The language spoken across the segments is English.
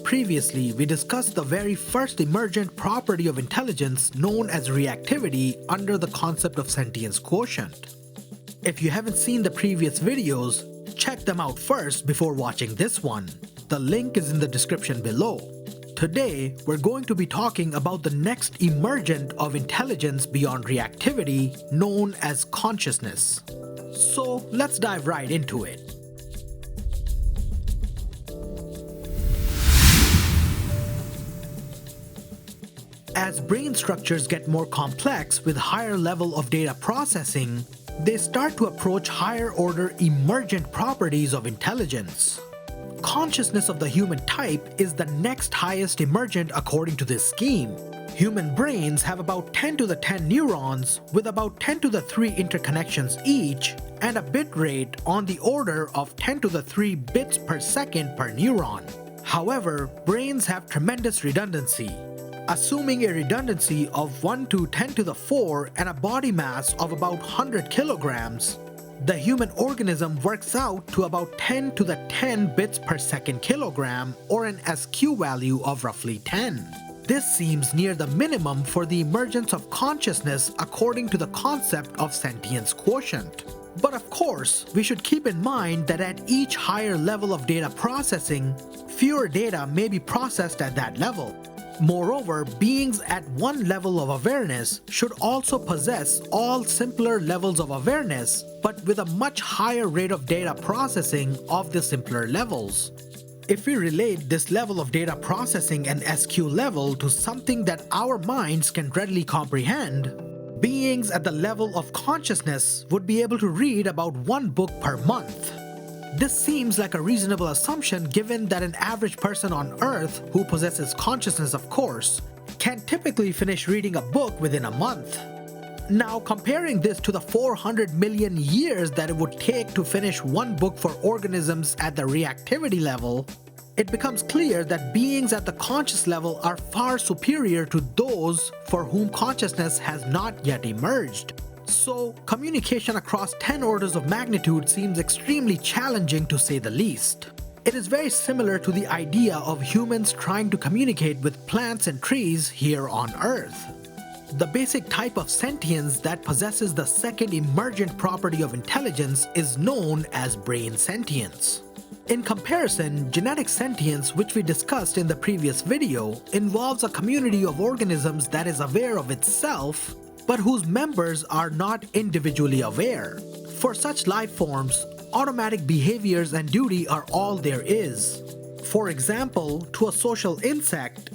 previously, we discussed the very first emergent property of intelligence known as reactivity under the concept of sentience quotient. If you haven't seen the previous videos, check them out first before watching this one. The link is in the description below. Today, we're going to be talking about the next emergent of intelligence beyond reactivity, known as consciousness. So let's dive right into it. As brain structures get more complex with higher level of data processing, they start to approach higher order emergent properties of intelligence. Consciousness of the human type is the next highest emergent according to this scheme. Human brains have about 10 to the 10 neurons with about 10 to the 3 interconnections each and a bit rate on the order of 10 to the 3 bits per second per neuron. However, brains have tremendous redundancy. Assuming a redundancy of 1 to 10 to the 4 and a body mass of about 100 kilograms, the human organism works out to about 10 to the 10 bits per second kilogram, or an SQ value of roughly 10. This seems near the minimum for the emergence of consciousness according to the concept of sentience quotient. But of course, we should keep in mind that at each higher level of data processing, fewer data may be processed at that level. Moreover, beings at one level of awareness should also possess all simpler levels of awareness, but with a much higher rate of data processing of the simpler levels. If we relate this level of data processing and SQ level to something that our minds can readily comprehend, beings at the level of consciousness would be able to read about one book per month. This seems like a reasonable assumption given that an average person on Earth, who possesses consciousness of course, can typically finish reading a book within a month. Now comparing this to the 400 million years that it would take to finish one book for organisms at the reactivity level, it becomes clear that beings at the conscious level are far superior to those for whom consciousness has not yet emerged. So, communication across 10 orders of magnitude seems extremely challenging to say the least. It is very similar to the idea of humans trying to communicate with plants and trees here on Earth. The basic type of sentience that possesses the second emergent property of intelligence is known as brain sentience. In comparison, genetic sentience, which we discussed in the previous video, involves a community of organisms that is aware of itself, but whose members are not individually aware. For such life forms, automatic behaviors and duty are all there is. For example, to a social insect,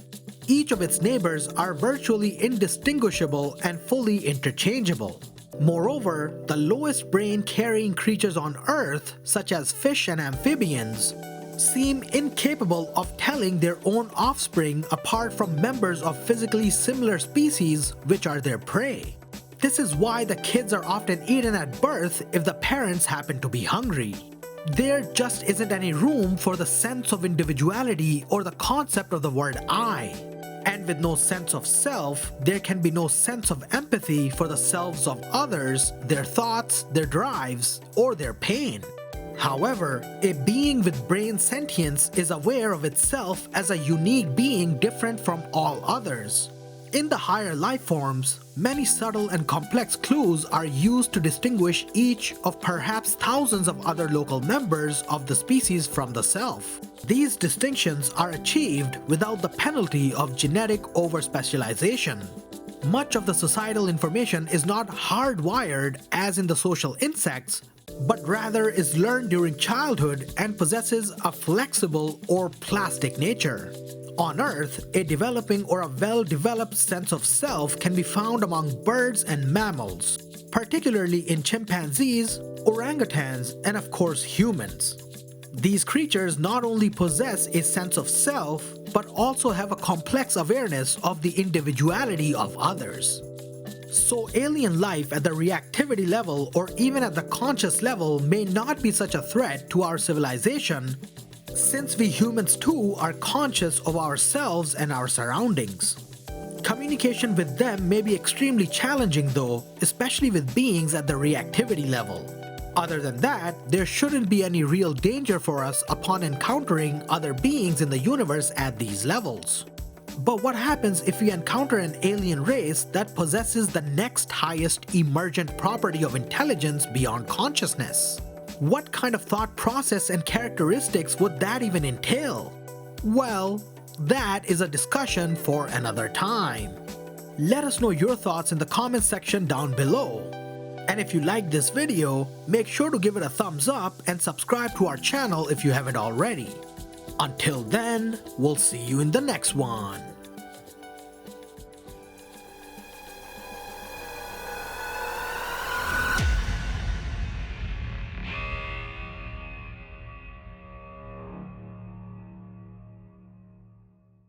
each of its neighbors are virtually indistinguishable and fully interchangeable. Moreover, the lowest brain-carrying creatures on Earth, such as fish and amphibians, seem incapable of telling their own offspring apart from members of physically similar species which are their prey. This is why the kids are often eaten at birth if the parents happen to be hungry. There just isn't any room for the sense of individuality or the concept of the word I. And with no sense of self, there can be no sense of empathy for the selves of others, their thoughts, their drives, or their pain. However, a being with brain sentience is aware of itself as a unique being different from all others. In the higher life forms, many subtle and complex clues are used to distinguish each of perhaps thousands of other local members of the species from the self. These distinctions are achieved without the penalty of genetic overspecialization. Much of the societal information is not hardwired as in the social insects, but rather is learned during childhood and possesses a flexible or plastic nature. On Earth, a developing or a well-developed sense of self can be found among birds and mammals, particularly in chimpanzees, orangutans, and of course humans. These creatures not only possess a sense of self, but also have a complex awareness of the individuality of others. So alien life at the reactivity level or even at the conscious level may not be such a threat to our civilization, since we humans too are conscious of ourselves and our surroundings. Communication with them may be extremely challenging though, especially with beings at the reactivity level. Other than that, there shouldn't be any real danger for us upon encountering other beings in the universe at these levels. But what happens if we encounter an alien race that possesses the next highest emergent property of intelligence beyond consciousness? What kind of thought process and characteristics would that even entail? Well, that is a discussion for another time. Let us know your thoughts in the comment section down below. And if you liked this video, make sure to give it a thumbs up and subscribe to our channel if you haven't already. Until then, we'll see you in the next one.